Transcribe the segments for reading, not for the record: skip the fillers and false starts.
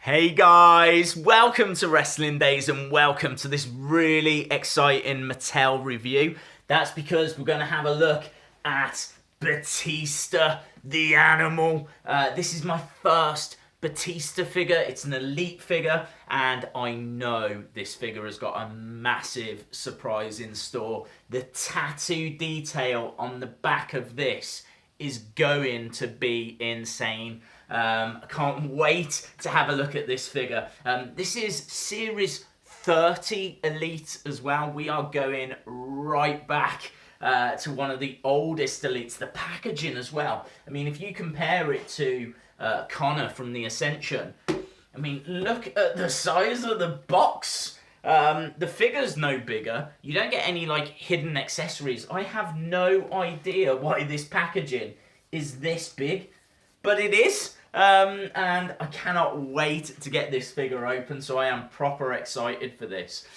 Hey guys, welcome to Wrestling Days and welcome to this really exciting Mattel review. That's because we're going to have a look at Batista, the animal. This is my first Batista figure. It's an elite figure and I know this figure has got a massive surprise in store. The tattoo detail on the back of this is going to be insane. I can't wait to have a look at this figure. This is Series 30 Elite as well. We are going right back to one of the oldest Elites. The packaging as well. I mean, if you compare it to Connor from the Ascension, I mean, look at the size of the box. The figure's no bigger. You don't get any like hidden accessories. I have no idea why this packaging is this big, but it is. And I cannot wait to get this figure open, so I am proper excited for this.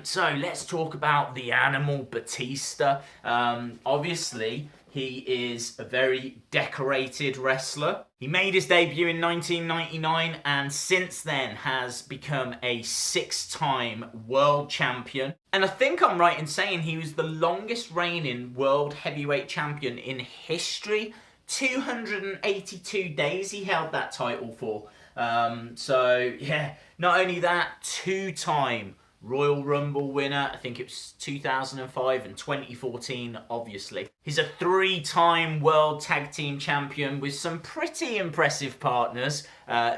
So let's talk about the animal Batista. Obviously, he is a very decorated wrestler. He made his debut in 1999 and since then has become a 6-time world champion. And I think I'm right in saying he was the longest reigning world heavyweight champion in history. 282 days he held that title for. So yeah, not only that, 2-time Royal Rumble winner. I think it was 2005 and 2014, obviously. He's a 3-time World Tag Team Champion with some pretty impressive partners,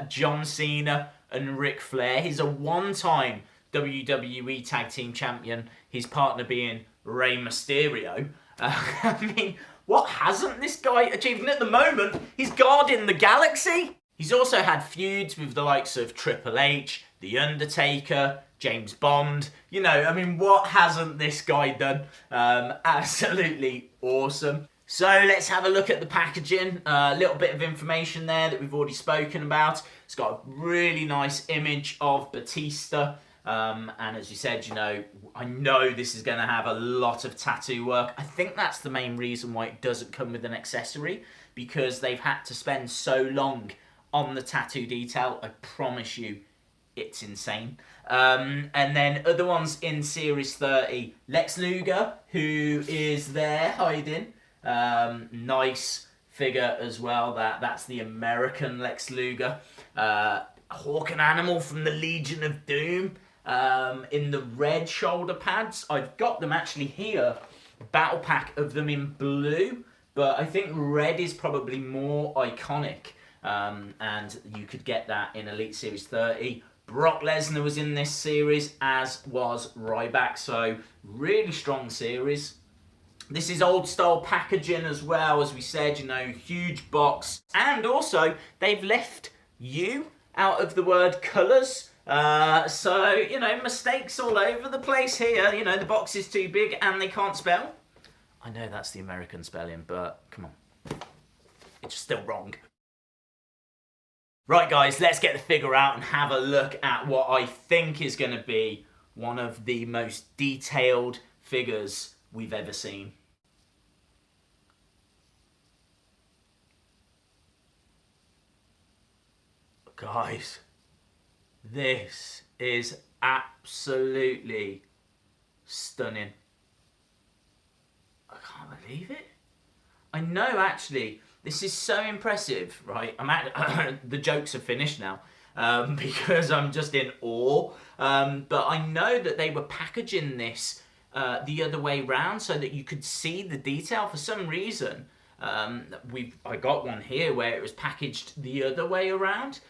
John Cena and Ric Flair. He's a 1-time WWE Tag Team Champion, his partner being Rey Mysterio. I mean, what hasn't this guy achieved? And at the moment, he's guarding the galaxy. He's also had feuds with the likes of Triple H, The Undertaker, James Bond. You know, I mean, what hasn't this guy done? Absolutely awesome. So let's have a look at the packaging. A little bit of information there that we've already spoken about. It's got a really nice image of Batista. And as you said, you know, I know this is going to have a lot of tattoo work. I think that's the main reason why it doesn't come with an accessory, because they've had to spend so long on the tattoo detail. I promise you, it's insane. And then other ones in Series 30, Lex Luger, who is there hiding. Nice figure as well. That's the American Lex Luger. Hawk and Animal from the Legion of Doom. In the red shoulder pads. I've got them actually here, battle pack of them in blue, but I think red is probably more iconic, and you could get that in Elite Series 30. Brock Lesnar was in this series, as was Ryback, so really strong series. This is old style packaging as well, as we said, you know, huge box, and also they've left U out of the word colours. So, you know, mistakes all over the place here. You know, the box is too big and they can't spell. I know that's the American spelling, but come on. It's still wrong. Right, guys, let's get the figure out and have a look at what I think is going to be one of the most detailed figures we've ever seen. Guys, this is absolutely stunning. I can't believe it. I know, actually, this is so impressive, right? The jokes are finished now because I'm just in awe. But I know that they were packaging this the other way round so that you could see the detail. For some reason, I got one here where it was packaged the other way around,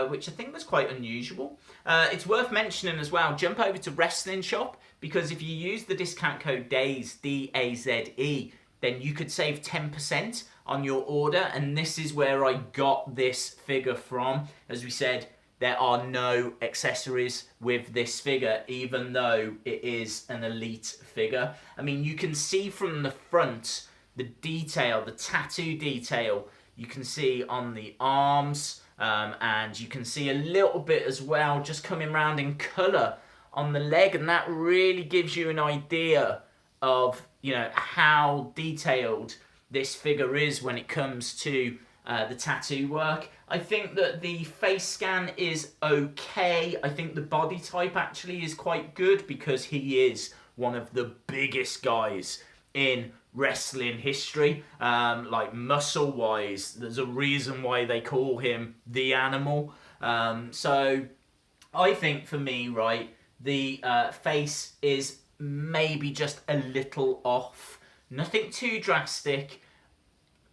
which I think was quite unusual. It's worth mentioning as well, jump over to Wrestling Shop, because if you use the discount code DAZE, D-A-Z-E, then you could save 10% on your order, and this is where I got this figure from. As we said, there are no accessories with this figure, even though it is an elite figure. I mean, you can see from the front, the detail, the tattoo detail, you can see on the arms, and you can see a little bit as well, just coming around in colour on the leg, and that really gives you an idea of, you know, how detailed this figure is when it comes to the tattoo work. I think that the face scan is okay. I think the body type actually is quite good because he is one of the biggest guys in wrestling history. Like muscle wise, there's a reason why they call him the Animal. So I think for me, right, the face is maybe just a little off. Nothing too drastic.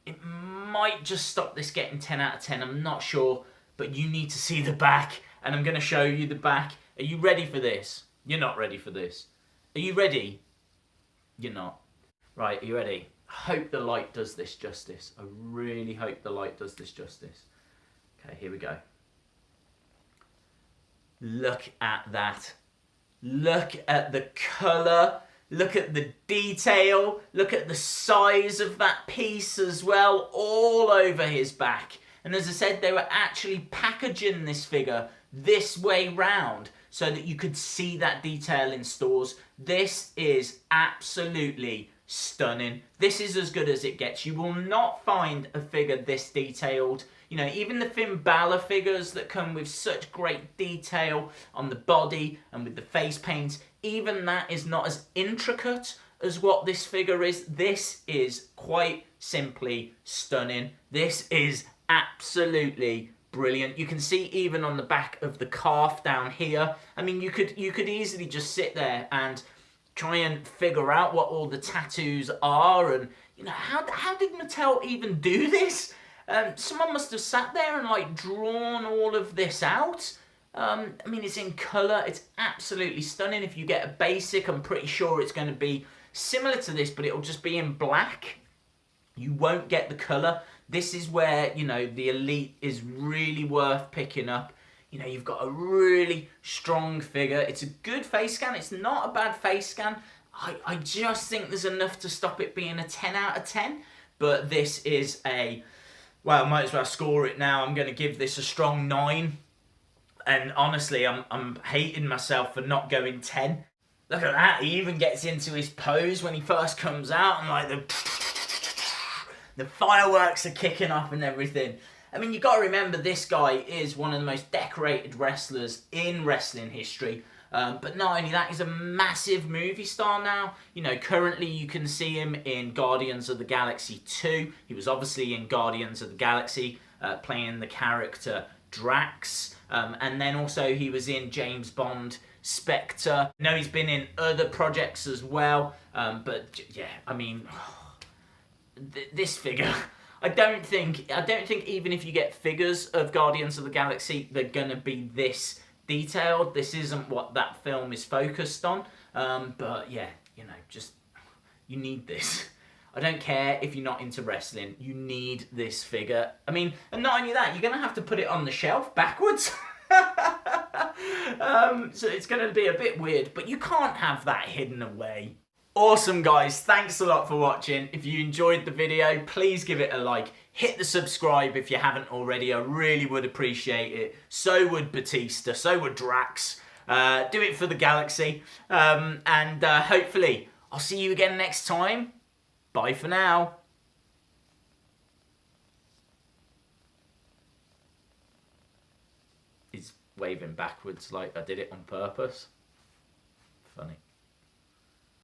It might just stop this getting 10 out of 10. I'm not sure, but you need to see the back, and I'm going to show you the back. Are you ready for this? You're not ready for this. Are you ready? You're not. Right, are you ready? I hope the light does this justice. I really hope the light does this justice. Okay, here we go. Look at that. Look at the colour. Look at the detail. Look at the size of that piece as well, all over his back. And as I said, they were actually packaging this figure this way round so that you could see that detail in stores. This is absolutely stunning. This is as good as it gets. You will not find a figure this detailed. You know, even the Finn Balor figures that come with such great detail on the body and with the face paint, even that is not as intricate as what this figure is. This is quite simply stunning. This is absolutely brilliant. You can see even on the back of the calf down here. I mean, you could easily just sit there and try and figure out what all the tattoos are, and you know, how did Mattel even do this? Someone must have sat there and like drawn all of this out. I mean, it's in colour. It's absolutely stunning. If you get a basic, I'm pretty sure it's going to be similar to this, but it'll just be in black. You won't get the colour. This is where, you know, the Elite is really worth picking up. You know, you've got a really strong figure. It's a good face scan. It's not a bad face scan. I just think there's enough to stop it being a 10 out of 10. But this is a... well, I might as well score it now. I'm going to give this a strong 9. And honestly, I'm hating myself for not going 10. Look at that. He even gets into his pose when he first comes out, and like the fireworks are kicking off and everything. I mean, you got to remember, this guy is one of the most decorated wrestlers in wrestling history. But not only that, he's a massive movie star now. You know, currently you can see him in Guardians of the Galaxy 2. He was obviously in Guardians of the Galaxy, playing the character Drax. And then also he was in James Bond Spectre. I know he's been in other projects as well. But yeah, I mean, this figure... I don't think even if you get figures of Guardians of the Galaxy, they're going to be this detailed. This isn't what that film is focused on. But yeah, you know, just, you need this. I don't care if you're not into wrestling. You need this figure. I mean, and not only that, you're going to have to put it on the shelf backwards. So it's going to be a bit weird, but you can't have that hidden away. Awesome, guys. Thanks a lot for watching. If you enjoyed the video, please give it a like. Hit the subscribe if you haven't already. I really would appreciate it. So would Batista. So would Drax. Do it for the Galaxy. And hopefully, I'll see you again next time. Bye for now. He's waving backwards like I did it on purpose. Funny.